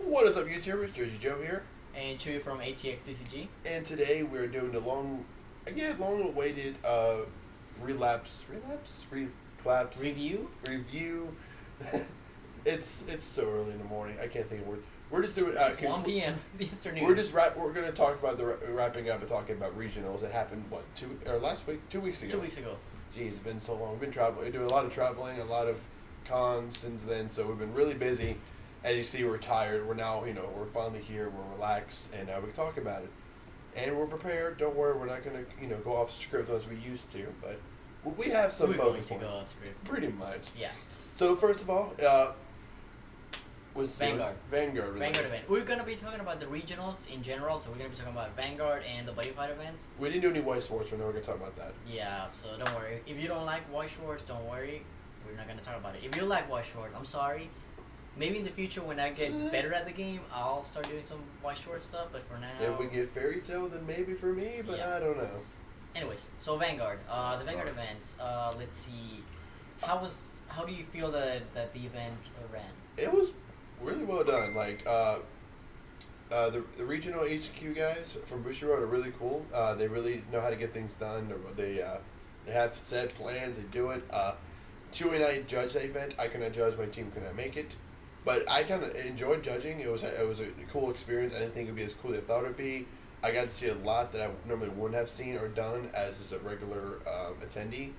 What is up, YouTubers? Jerseyjoe here, And Chewy from ATXTCG. and today we're doing the long-awaited reclaps Review? review. It's so early in the morning. I can't think of words. We're just doing 1 p.m. in the afternoon. We're going to talk about wrapping up and talking about regionals that happened 2 weeks ago. 2 weeks ago. Jeez, it's been so long. We've been traveling. We do a lot of traveling, a lot of cons since then. So we've been really busy. As you see, we're tired. We're now, we're finally here. We're relaxed, and now we can talk about it. And we're prepared. Don't worry, we're not going to, go off script as we used to. But we have some focus points. Go off script. Pretty much. Yeah. So first of all, Vanguard. Vanguard Event. We're going to be talking about the regionals in general, so we're going to be talking about Vanguard and the Buddy Fight events. We didn't do any white sports, but now we're going to talk about that. Yeah, so don't worry. If you don't like white shorts, don't worry. We're not going to talk about it. If you like white shorts, I'm sorry. Maybe in the future when I get better at the game, I'll start doing some white short stuff, but for now... If we get Fairy Tail, then maybe for me, but yeah. I don't know. Anyways, so Vanguard. The Vanguard events, let's see. How do you feel that the event ran? It was really well done. Like, the regional HQ guys from Bushiroad are really cool. They really know how to get things done. They have set plans. They do it. Chewy and I judged the event. I could not judge. My team could not make it. But I kind of enjoyed judging. It was a cool experience. I didn't think it would be as cool as I thought it would be. I got to see a lot that I normally wouldn't have seen or done as just a regular attendee.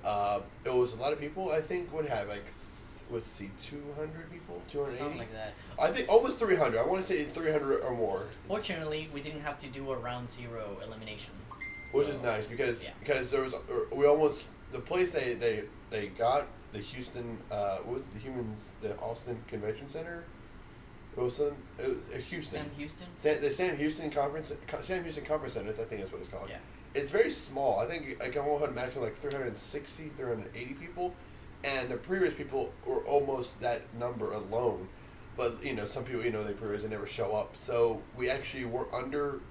It was a lot of people. I think would have 200 people, 280? Something like that. I think almost 300. I want to say 300 or more. Fortunately, we didn't have to do a round zero elimination. Which is nice because there was the place they got the Houston the Austin Convention Center. It was Houston. Sam Houston Conference Center. I think that's what it's called. Yeah. It's very small. I think I can only have maximum 360, 380 people, and the previous people were almost that number alone. But some people they never show up. So we actually were under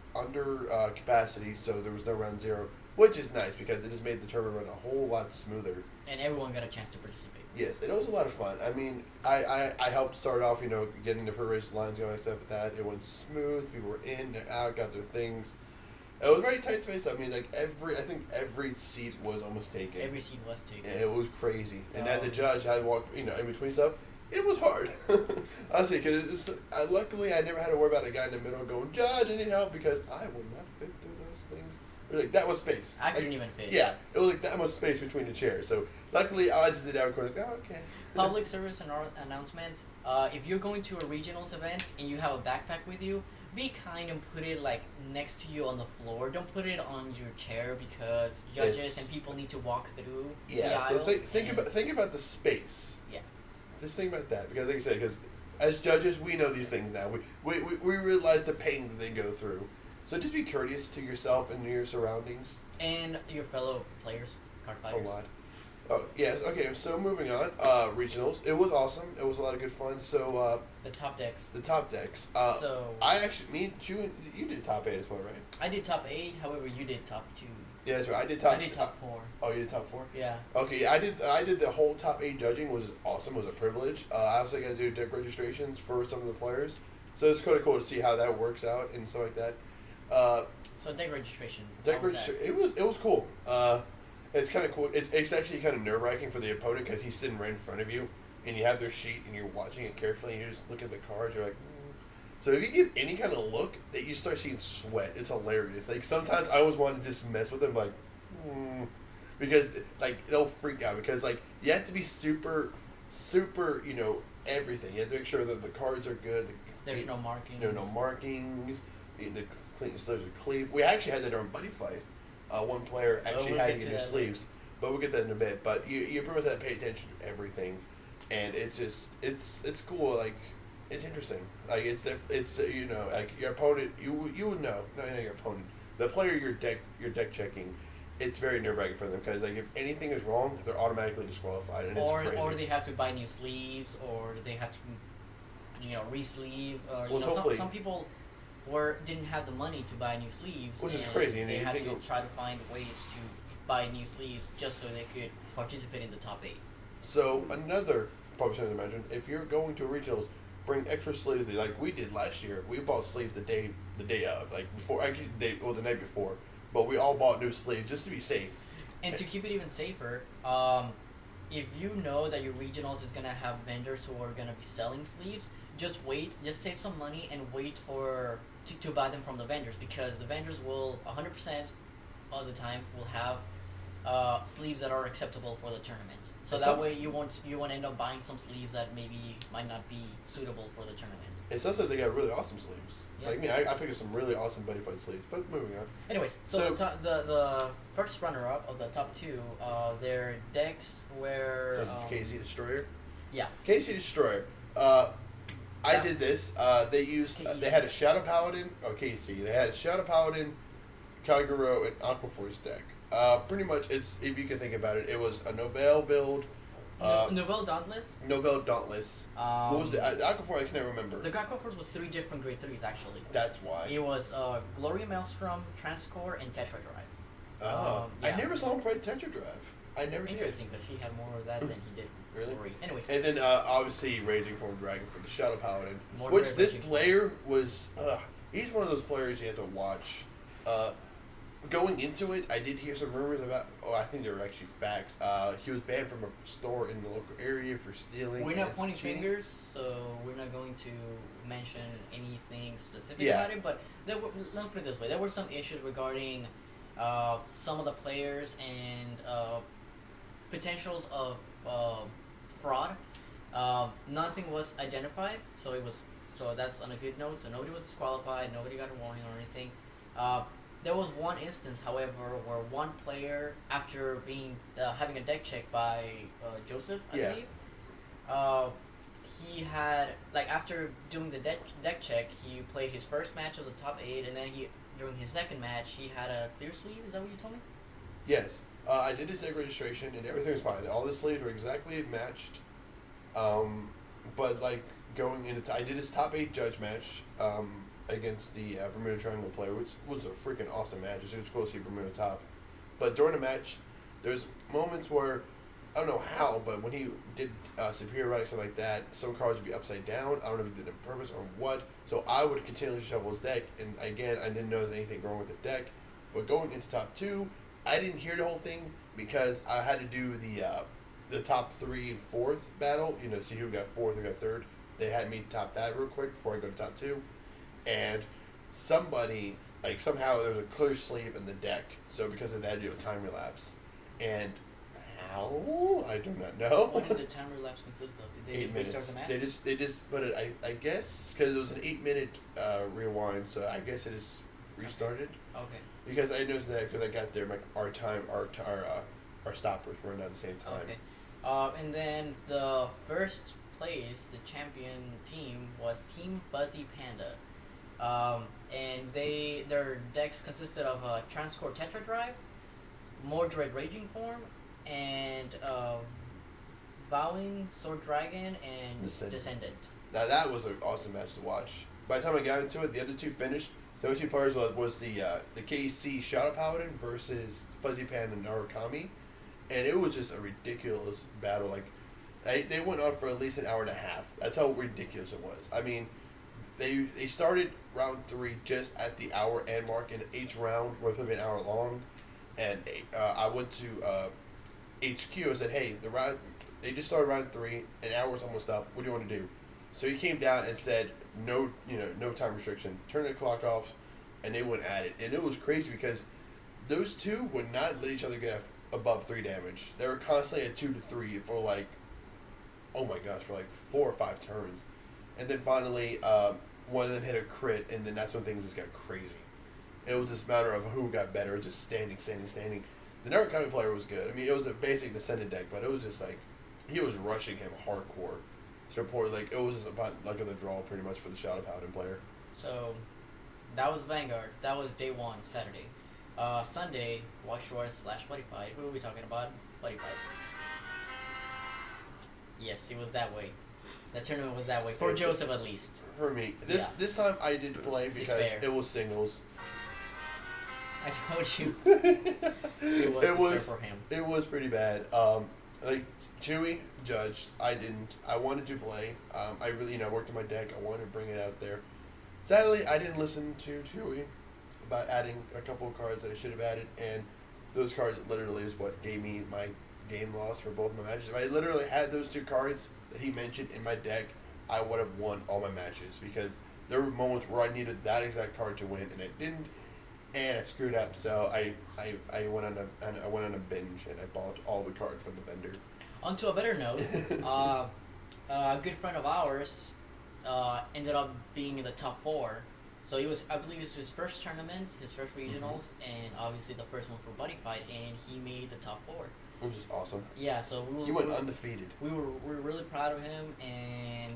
capacity. So there was no round zero, which is nice because it just made the tournament run a whole lot smoother. And everyone got a chance to participate. Yes, it was a lot of fun. I mean, I helped start off, getting the pre-race lines going and stuff like that. It went smooth. People were in and out, got their things. It was very tight space. I mean, I think every seat was almost taken. Every seat was taken. And it was crazy. And as a judge, I had to walk, in between stuff. It was hard. Honestly, because luckily I never had to worry about a guy in the middle going, "Judge, I need help," because I would not fit through those things. It was that was space. I couldn't even fit. Yeah, it was that much space between the chairs. So luckily, I just did that. Okay. Public service announcement. If you're going to a regionals event and you have a backpack with you, be kind and put it next to you on the floor. Don't put it on your chair because judges and people need to walk through the aisles. So think about the space. Yeah. Just think about that because, like I said, as judges, we know these things now. We realize the pain that they go through. So just be courteous to yourself and your surroundings. And your fellow players, card fighters. A lot. Oh, yes. Okay, so moving on. Regionals. It was awesome. It was a lot of good fun. So, the top decks. You did top 8 as well, right? I did top 8, however, you did top 2. Yeah, that's right. I did top 4. Oh, you did top 4? Yeah. Okay, I did the whole top 8 judging, which is awesome. It was a privilege. I also got to do deck registrations for some of the players. So it's kind of cool to see how that works out and stuff like that. So deck registration. It was cool. It's kind of cool. It's actually kind of nerve wracking for the opponent because he's sitting right in front of you, and you have their sheet, and you're watching it carefully, and you just look at the cards. You're like, So if you give any kind of look, that you start seeing sweat. It's hilarious. Sometimes I always want to just mess with them, because they'll freak out because you have to be super, everything. You have to make sure that the cards are good. There's no markings. There are no markings. The sleeves are cleaved. We actually had that during Buddy Fight. One player actually had to get new sleeves, but we'll get that in a bit. But you pretty much have to pay attention to everything, and it's cool. It's interesting. Your opponent. You would know. Not your opponent. The player you're deck checking. It's very nerve-wracking for them because if anything is wrong, they're automatically disqualified, and it's crazy. Or they have to buy new sleeves, or they have to re-sleeve, or some people didn't have the money to buy new sleeves, which is crazy. And they had to try to find ways to buy new sleeves just so they could participate in the top 8. So another probably something to mention: if you're going to regionals, bring extra sleeves like we did last year. We bought sleeves the day of, like before, actually the night before. But we all bought new sleeves just to be safe. And to keep it even safer, if you know that your regionals is gonna have vendors who are gonna be selling sleeves, just wait, just save some money and wait to buy them from the vendors, because the vendors will 100% of the time will have sleeves that are acceptable for the tournament. So that way you won't end up buying some sleeves that maybe might not be suitable for the tournament. And sometimes they got really awesome sleeves. Yeah. Like me, I picked up some really awesome Buddy Fight sleeves. But moving on. Anyways, so the first runner-up of the top two, their decks were... This is KC Destroyer? Yeah. KC Destroyer. I did this. They had a Shadow Paladin. Oh, KC. They had a Shadow Paladin, Kagero, and Aquaforce deck. Pretty much, if you can think about it, it was a Novell build. Novell Dauntless? Novell Dauntless. What was it? Aquaforce, I can never remember. The Aquaforce was 3 different grade 3s, actually. That's why. It was Gloria Maelstrom, Transcore, and Tetra Drive. Yeah. I never saw him play Tetra Drive. I never did. Interesting, because he had more of that than he did. Really? Glory. Anyways. And then, obviously, Raging Form Dragon for the Shadow Paladin. More This player was... he's one of those players you have to watch. Going into it, I did hear some rumors about... Oh, I think they were actually facts. He was banned from a store in the local area for stealing. We're not pointing fingers, so we're not going to mention anything specific about it. But let's put it this way. There were some issues regarding some of the players and potentials of fraud. Nothing was identified, so that's on a good note. So nobody was disqualified, nobody got a warning or anything. There was one instance, however, where one player, after having a deck check by Joseph, I believe, he had, after doing the deck check, he played his first match of the top 8, and then during his second match, he had a clear sleeve. Is that what you told me? Yes. I did his deck registration, and everything was fine. All the sleeves were exactly matched. But, going into... I did his top 8 judge match, against the Bermuda Triangle player, which was a freaking awesome match. It was cool to see Bermuda top. But during the match, there's moments where, I don't know how, but when he did superior writing, stuff like that, some cards would be upside down. I don't know if he did it on purpose or what. So I would continually shuffle his deck, and again, I didn't know there was anything wrong with the deck. But going into top 2, I didn't hear the whole thing because I had to do the top 3 and 4th battle, see who got 4th, who got 3rd. They had me top that real quick before I go to top 2. And somebody, somehow there was a clear sleeve in the deck. So because of that, you have time relapse. And how? I do not know. What did the time relapse consist of? Did they 8 minutes. restart the match? They just put it, I guess, because it was an 8-minute rewind, so I guess it is restarted. Okay. Because I noticed that because I got there, our stoppers were not at the same time. Okay. And then the first place, the champion team, was Team Fuzzy Panda. And their decks consisted of Transcore Tetra Drive, Mordred Raging Form, and Vowing Sword Dragon and Descendant. Now that was an awesome match to watch. By the time I got into it, the other two finished. The other two players was the KC Shadow Paladin versus Fuzzy Panda and Narukami, and it was just a ridiculous battle. They went on for at least an hour and a half. That's how ridiculous it was. I mean, they started round 3 just at the hour end mark, and each round was probably an hour long. And I went to HQ and said, "Hey, they just started round 3, an hour's almost up. What do you want to do?" So he came down and said, "No, no time restriction. Turn the clock off," and they went at it. And it was crazy because those two would not let each other get above 3 damage. They were constantly at 2 to 3 for oh my gosh, for 4 or 5 turns. And then finally, one of them hit a crit, and then that's when things just got crazy. It was just a matter of who got better, just standing. The Narukami player was good. I mean, it was a basic Descendant deck, but it was just he was rushing him hardcore. To the point, it was just about luck of the draw pretty much for the Shadow Paladin player. So, that was Vanguard. That was day 1, Saturday. Sunday, Watch Wars / Buddy Fight. Who are we talking about? Buddy Fight. Yes, it was that way. The tournament was that way. For Joseph, at least. For me. This time I did play because it was singles. I told you. It was for him. It was pretty bad. Chewy judged. I didn't. I wanted to play. I really, worked on my deck. I wanted to bring it out there. Sadly, I didn't listen to Chewy about adding a couple of cards that I should have added, and those cards literally is what gave me my game loss for both my matches. If I literally had those two cards that he mentioned in my deck, I would have won all my matches because there were moments where I needed that exact card to win, and I didn't, and I screwed up. So I went on a binge and I bought all the cards from the vendor. On to a better note, a good friend of ours ended up being in the top 4. So I believe it was his first tournament, his first regionals, and obviously the first one for Buddy Fight, and he made the top 4. Which is awesome. Yeah, so he went undefeated. We were really proud of him, and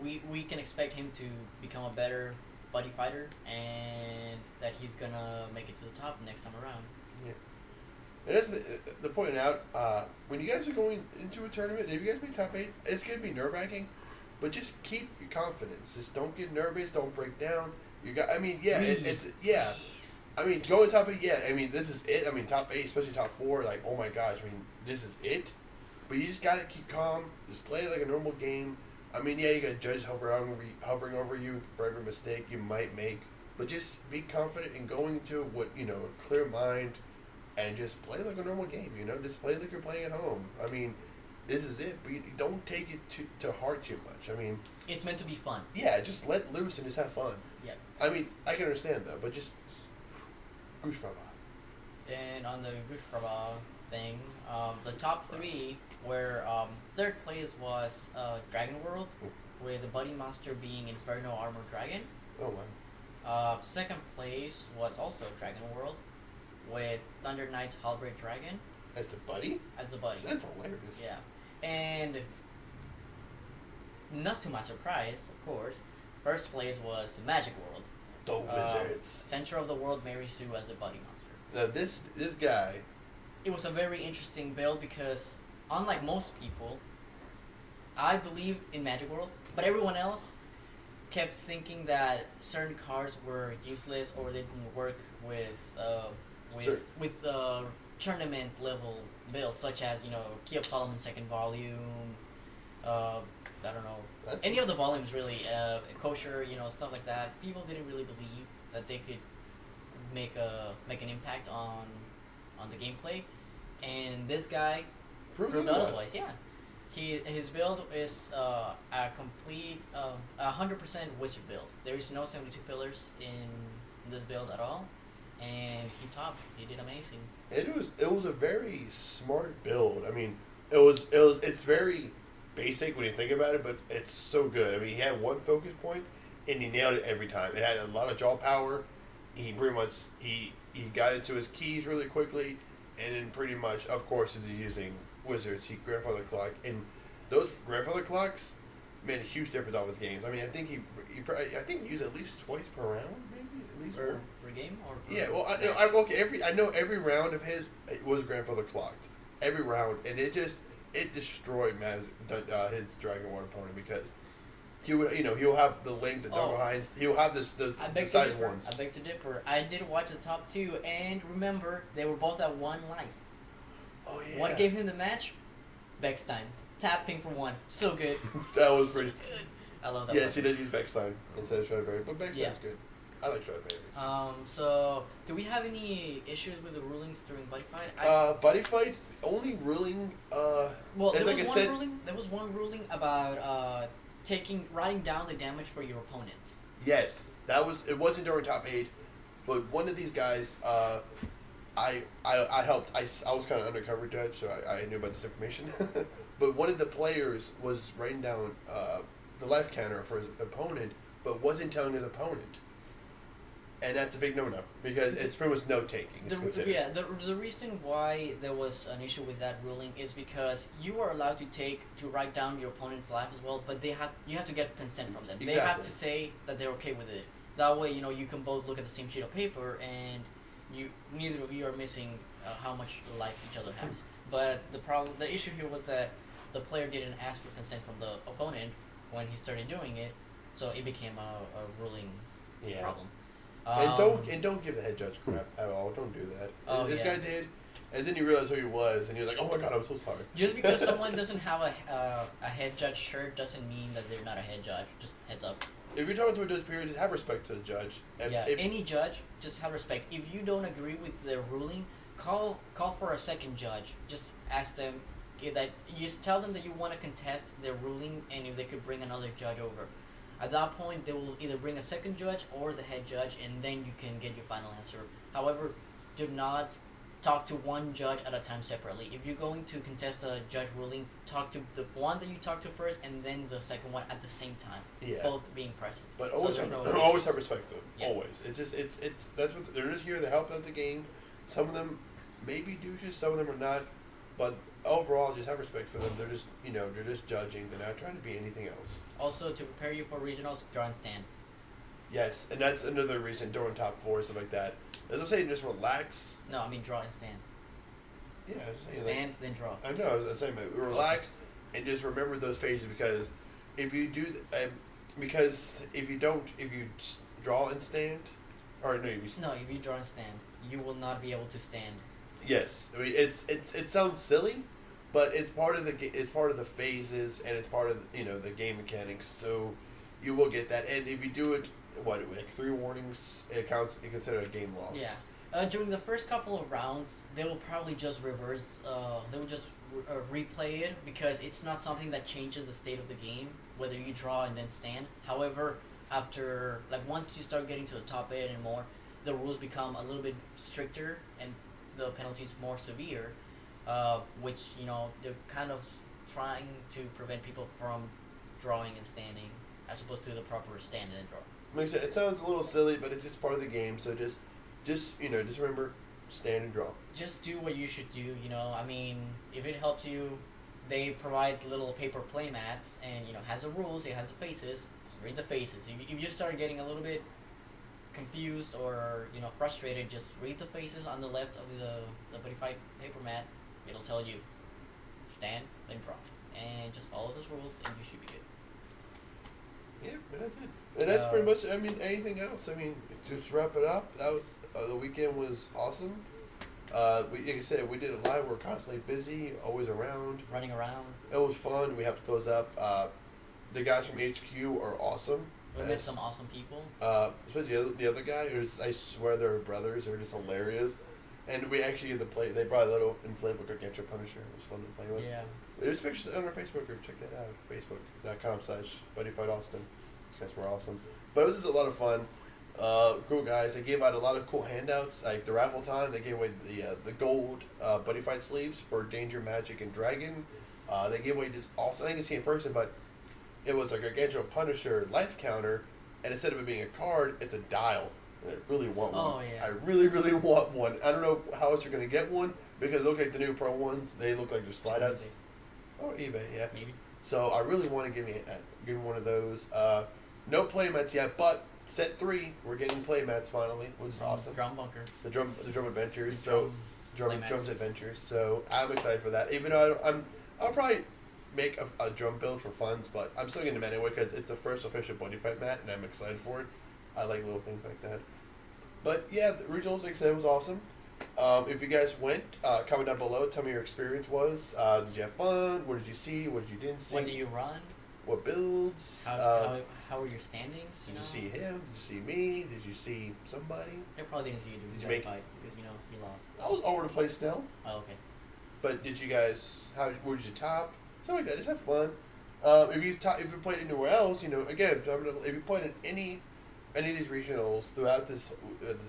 we can expect him to become a better Buddy Fighter, and that he's gonna make it to the top next time around. Yeah. And that's the point out. When you guys are going into a tournament, if you guys make top 8, it's gonna be nerve-wracking. But just keep your confidence. Just don't get nervous. Don't break down. Going top 8. Yeah, this is it. Top 8, especially top 4. Like, oh my gosh. This is it. But you just gotta keep calm. Just play it like a normal game. You got judges hovering over you for every mistake you might make. But just be confident in going into a clear mind, and just play like a normal game. Just play like you're playing at home. This is it, but you don't take it to heart too much. It's meant to be fun. Yeah, just let loose and just have fun. Yeah. I can understand though, but just Gushfaba. And on the Gushfaba thing, the top 3 where third place was Dragon World, with the Buddy Monster being Inferno Armor Dragon. Oh wow. Second place was also Dragon World, with Thunder Knight's Halberd Dragon. As the buddy? As the buddy. That's hilarious. Yeah. And not to my surprise, of course, first place was Magic World. The Wizards. Center of the World, Mary Sue as a buddy monster. Now this guy. It was a very interesting build because, unlike most people, I believe in Magic World, but everyone else kept thinking that certain cards were useless or they didn't work with tournament level builds, such as Key of Solomon second volume. I don't know, any of the volumes really. Kosher, stuff like that. People didn't really believe that they could make an impact on the gameplay, and this guy proved otherwise. Yeah, his build is a complete 100% wizard build. There is no 72 pillars in this build at all, and he topped. He did amazing. It was a very smart build. It's very basic when you think about it, but it's so good. He had one focus point, and he nailed it every time. It had a lot of draw power. He pretty much he got into his keys really quickly, and then pretty much, of course, as he's using wizards, he grandfather clock, and those grandfather clocks made a huge difference on his games. I think he used at least twice per round, maybe at least per game or per I know every round of his was grandfather clocked every round, and it destroyed his Dragon War opponent because he would he'll have the link, the double hinds, he'll have the size ones. I beg to differ. I did watch the top 2, and remember they were both at 1 life. Oh yeah. What gave him the match? Bechstein. Tapping for 1. So good. That was pretty good. I love that. Yes, he does use Bechstein instead of Stradivarius, but Bechstein's good. I like Stradivarius. So do we have any issues with the rulings during Buddy Fight? Buddy Fight, only ruling. There was one ruling about writing down the damage for your opponent. Yes, it wasn't during top 8, but one of these guys, I helped. I was kind of undercover judge, so I knew about this information. But one of the players was writing down the life counter for his opponent, but wasn't telling his opponent. And that's a big no-no, because it's pretty much note-taking. The reason why there was an issue with that ruling is because you are allowed to write down your opponent's life as well, but you have to get consent from them. Exactly. They have to say that they're okay with it. That way, you can both look at the same sheet of paper, and neither of you are missing how much life each other has. But the issue here was that the player didn't ask for consent from the opponent when he started doing it, so it became a ruling problem. And don't give the head judge crap at all. Don't do that. This guy did. and then you realize who he was, and you're like, oh my god, I'm so sorry. Just because someone doesn't have a head judge shirt doesn't mean that they're not a head judge. Just heads up. If you're talking to a judge, period, just have respect to the judge. If Any judge, just have respect. If you don't agree with their ruling, call for a second judge. Just ask them that. You just tell them that you want to contest their ruling, and if they could bring another judge over. At that point, they will either bring a second judge or the head judge, and then you can get your final answer. However, do not talk to one judge at a time separately. If you're going to contest a judge ruling, talk to the one that you talk to first, and then the second one at the same time. Yeah. Both being present. But always always have respect for them. Yeah. Always. It's that's what they're just here to help out the game. Some of them may be douches, some of them are not, but overall, just have respect for them. They're just they're just judging. They're not trying to be anything else. Also, to prepare you for regionals, draw and stand. Yes, and that's another reason during top four, stuff like that. As I'm saying, just relax. No, I mean draw and stand. Yeah, I was saying, stand, then draw. I know. I was saying, relax and just remember those phases, because if you do, because if you draw and stand, or no, if you draw and stand, you will not be able to stand. Yes, I mean it sounds silly, but it's part of the phases, and it's part of the game mechanics. So you will get that, and if you do it, like 3 warnings, it considered a game loss. Yeah. During the first couple of rounds, they will probably just reverse. They will just replay it, because it's not something that changes the state of the game, whether you draw and then stand. However, after once you start getting to the top 8 and more, the rules become a little bit stricter and the penalties more severe, which they're kind of trying to prevent people from drawing and standing, as opposed to the proper stand and draw. Like I said, it sounds a little silly, but it's just part of the game. So just remember, stand and draw. Just do what you should do. I mean, if it helps you, they provide little paper play mats, and has the rules. It has the faces. Just read the faces. If you start getting a little bit confused or frustrated, just read the faces on the left of the buddy fight paper mat. It'll tell you stand, then draw, and just follow those rules, and you should be good. Yeah, that's it. And that's pretty much. I mean, anything else? I mean, just wrap it up. That was the weekend was awesome. Like I said, we did it live. We're constantly busy, always around, running around. It was fun. We have to close up. The guys from HQ are awesome. We met some awesome people. Especially the other guy, I swear they're brothers. They're just hilarious. And we actually get to play. They brought a little inflatable Gargantua Punisher. It was fun to play with. Yeah. There's pictures on our Facebook group. Check that out. Facebook.com/BuddyFightAustin. You guys were awesome. But it was just a lot of fun. Cool guys. They gave out a lot of cool handouts. Like the raffle time, they gave away the gold Buddy Fight sleeves for Danger, Magic, and Dragon. They gave away this awesome. I didn't see it in person, but it was a Gargantua Punisher life counter, and instead of it being a card, it's a dial. And I really want one. Oh, yeah. I really, really want one. I don't know how else you're going to get one, because they look like the new Pro ones. They look like they're slide outs. Oh, eBay, yeah. Maybe. So I really want to give me one of those. No playmats yet, but set 3, we're getting playmats finally, which is awesome. Drum bunker. The drum adventures. Drum adventures. So I'm excited for that. Even though I'll probably make a drum build for funds, but I'm still getting them anyway, because it's the first official Buddy Fight mat, and I'm excited for it. I like little things like that. But yeah, the regionals, like I said, was awesome. If you guys went, comment down below. Tell me your experience was. Did you have fun? What did you see? What did you didn't see? When did you run? What builds? How were your standings? Did you see him? Did you see me? Did you see somebody? I probably didn't see you Did you make fight because you lost. I was all over the place still. Oh, okay. But did you guys? Where did you top? Something like that. Just have fun. If you played anywhere else, again, if you played in any of these regionals throughout this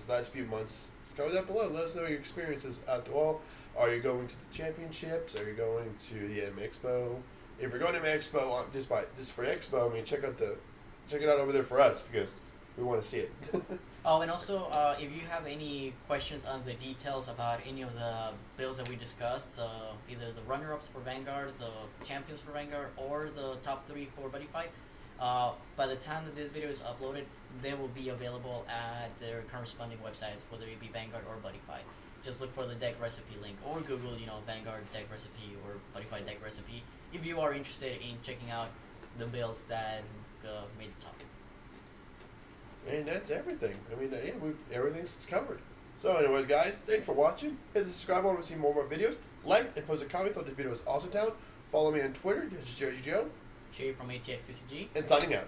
last few months, comment down below. Let us know your experiences at the wall. Are you going to the championships? Are you going to the Anime Expo? If you're going to Anime Expo, just for Expo, I mean, check it out over there for us, because we want to see it. Oh, and also, if you have any questions on the details about any of the builds that we discussed, either the runner-ups for Vanguard, the champions for Vanguard, or the top 3 for Buddy Fight, by the time that this video is uploaded, they will be available at their corresponding websites, whether it be Vanguard or Buddy Fight. Just look for the deck recipe link, or Google, Vanguard deck recipe or Buddy Fight deck recipe, if you are interested in checking out the builds that made the top. And that's everything. I mean, yeah, everything's covered. So anyways, guys, thanks for watching. Hit the subscribe button to see more videos. Like and post a comment if this video was awesome town. Follow me on Twitter. This is Jerseyjoe. Shay from ATX TCG. And signing out.